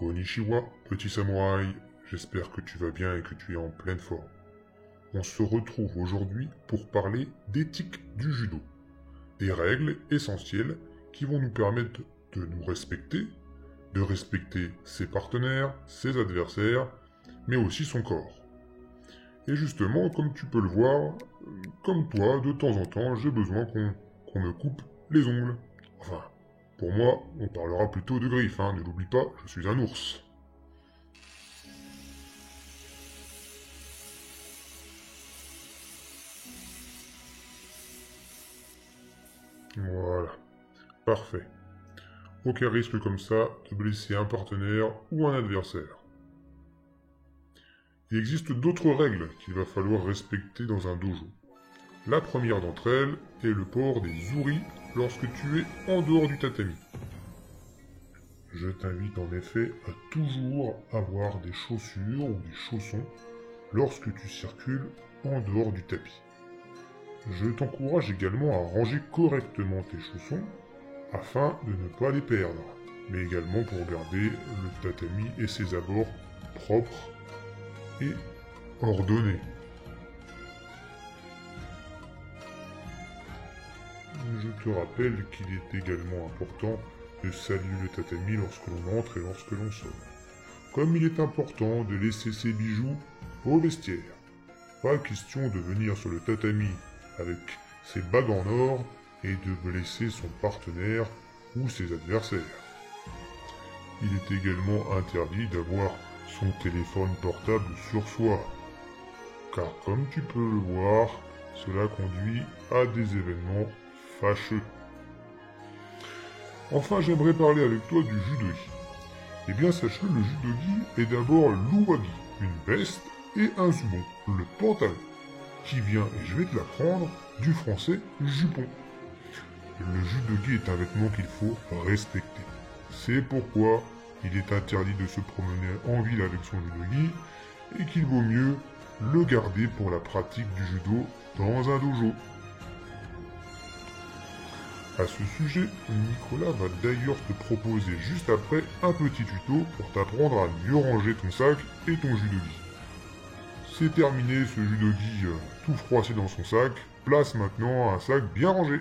Konnichiwa, petit samouraï, j'espère que tu vas bien et que tu es en pleine forme. On se retrouve aujourd'hui pour parler d'éthique du judo, des règles essentielles qui vont nous permettre de nous respecter, de respecter ses partenaires, ses adversaires, mais aussi son corps. Et justement, comme tu peux le voir, comme toi, de temps en temps, j'ai besoin qu'on me coupe les ongles. Enfin, pour moi, on parlera plutôt de griffes, hein, ne l'oublie pas, je suis un ours. Voilà, parfait. Aucun risque comme ça de blesser un partenaire ou un adversaire. Il existe d'autres règles qu'il va falloir respecter dans un dojo. La première d'entre elles est le port des uris lorsque tu es en dehors du tatami. Je t'invite en effet à toujours avoir des chaussures ou des chaussons lorsque tu circules en dehors du tapis. Je t'encourage également à ranger correctement tes chaussons afin de ne pas les perdre, mais également pour garder le tatami et ses abords propres et ordonnés. Je te rappelle qu'il est également important de saluer le tatami lorsque l'on entre et lorsque l'on sort. Comme il est important de laisser ses bijoux au vestiaire. Pas question de venir sur le tatami avec ses bagues en or et de blesser son partenaire ou ses adversaires. Il est également interdit d'avoir son téléphone portable sur soi, car comme tu peux le voir, cela conduit à des événements fâcheux. Enfin, j'aimerais parler avec toi du judogi. Eh bien, sache-le, le judogi est d'abord l'uwagi, une veste et un zubon, le pantalon, qui vient, et je vais te l'apprendre, du français jupon. Le judogi est un vêtement qu'il faut respecter. C'est pourquoi il est interdit de se promener en ville avec son judogi et qu'il vaut mieux le garder pour la pratique du judo dans un dojo. À ce sujet, Nicolas va d'ailleurs te proposer juste après un petit tuto pour t'apprendre à mieux ranger ton sac et ton judogi. C'est terminé ce judogi tout froissé dans son sac, place maintenant un sac bien rangé.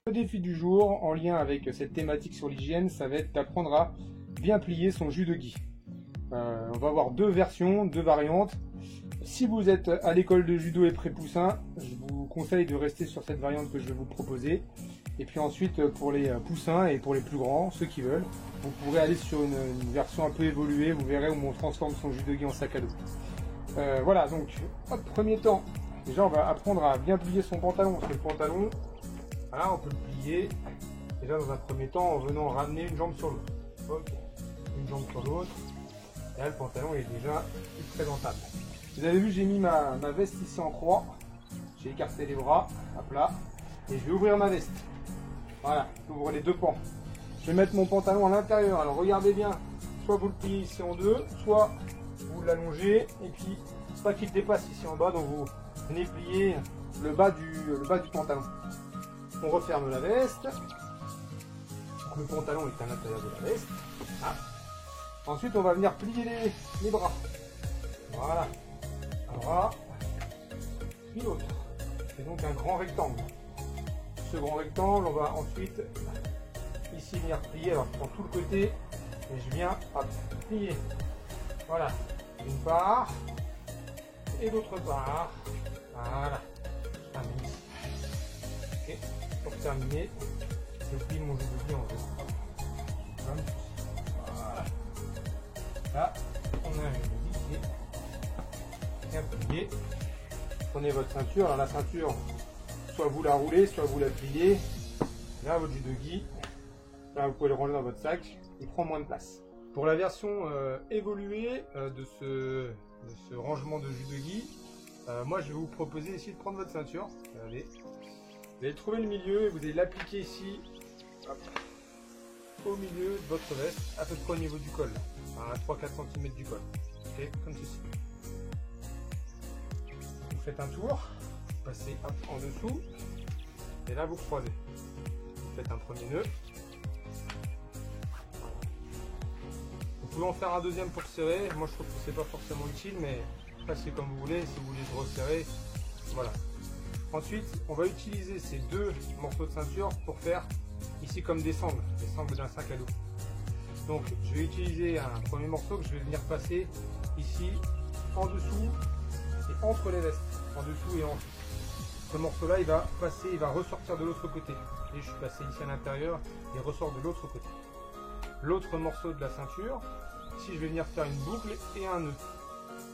Le défi du jour, en lien avec cette thématique sur l'hygiène, ça va être d'apprendre à bien plier son judogi. On va avoir deux versions, deux variantes. Si vous êtes à l'école de judo et pré-poussin, je vous conseille de rester sur cette variante que je vais vous proposer. Et puis ensuite, pour les poussins et pour les plus grands, ceux qui veulent, vous pourrez aller sur une version un peu évoluée. Vous verrez où on transforme son judogi en sac à dos. Voilà, donc, hop, premier temps, déjà on va apprendre à bien plier son pantalon. Parce que le pantalon, voilà, on peut le plier. Déjà dans un premier temps, en venant ramener une jambe sur l'autre. Ok, une jambe sur l'autre. Et là, le pantalon est déjà plus présentable. Vous avez vu, j'ai mis ma veste ici en croix. J'ai écarté les bras, à plat. Et je vais ouvrir ma veste. Voilà, j'ouvre les deux pans. Je vais mettre mon pantalon à l'intérieur. Alors regardez bien, soit vous le pliez ici en deux, soit vous l'allongez. Et puis, pas qu'il dépasse ici en bas, donc vous venez plier le bas du pantalon. On referme la veste. Le pantalon est à l'intérieur de la veste. Ah. Ensuite, on va venir plier les bras. Voilà. Un bras, puis l'autre. C'est donc un grand rectangle. Ce grand rectangle, on va ensuite ici venir plier. Alors, je prends tout le côté et je viens plier. Voilà. D'une part et d'autre part. Voilà. Je termine ici. Ok. Pour terminer, je plie mon judogi en deux. Voilà. Là, on a un judogi qui est bien plié. Prenez votre ceinture. Alors la ceinture, soit vous la roulez, soit vous la pliez. Là, votre judogi, là, vous pouvez le ranger dans votre sac. Il prend moins de place. Pour la version évoluée de ce rangement de judogi, moi, je vais vous proposer ici de prendre votre ceinture. Regardez. Vous allez trouver le milieu et vous allez l'appliquer ici, hop, au milieu de votre veste, à peu près au niveau du col, à 3-4 cm du col. Ok, comme ceci. Vous faites un tour, vous passez hop, en dessous, et là vous croisez. Vous faites un premier nœud. pouvez en faire un deuxième pour serrer. Moi je trouve que c'est pas forcément utile, mais après c'est comme vous voulez. Si vous voulez resserrer, voilà. Ensuite, on va utiliser ces deux morceaux de ceinture pour faire ici comme des sangles d'un sac à dos. Donc je vais utiliser un premier morceau que je vais venir passer ici en dessous et entre les vestes, en dessous et en dessous. Ce morceau là il va passer, il va ressortir de l'autre côté. Et je suis passé ici à l'intérieur, il ressort de l'autre côté. L'autre morceau de la ceinture, ici je vais venir faire une boucle et un nœud.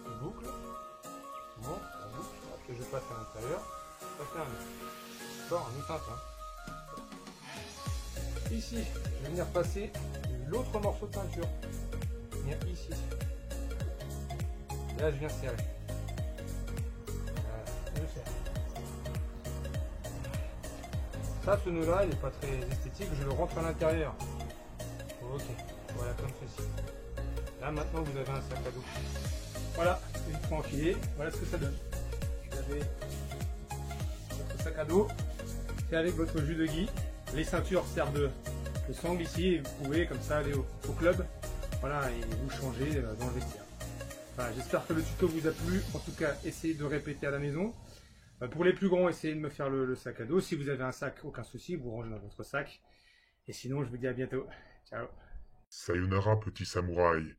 Une boucle, bon, la boucle, que je passe à l'intérieur, ça fait un nœud. D'accord, un nœud simple. Ici, je vais venir passer l'autre morceau de ceinture. Venir ici. Et là, je viens serrer. Voilà, je serre. Ça, ce nœud-là, il n'est pas très esthétique. Je le rentre à l'intérieur. Ok, voilà, comme ceci. Là, maintenant, vous avez un sac à dos. Voilà, une fois enfilé. Voilà ce que ça donne. Vous avez votre sac à dos fait avec votre jus de gui. Les ceintures servent de sangle ici et vous pouvez comme ça aller au club, voilà, et vous changer dans le vestiaire. Voilà, j'espère que le tuto vous a plu. En tout cas, essayez de répéter à la maison. Pour les plus grands, essayez de me faire le sac à dos. Si vous avez un sac, aucun souci, vous rangez dans votre sac. Et sinon, je vous dis à bientôt. Ciao. Sayonara, petit samouraï.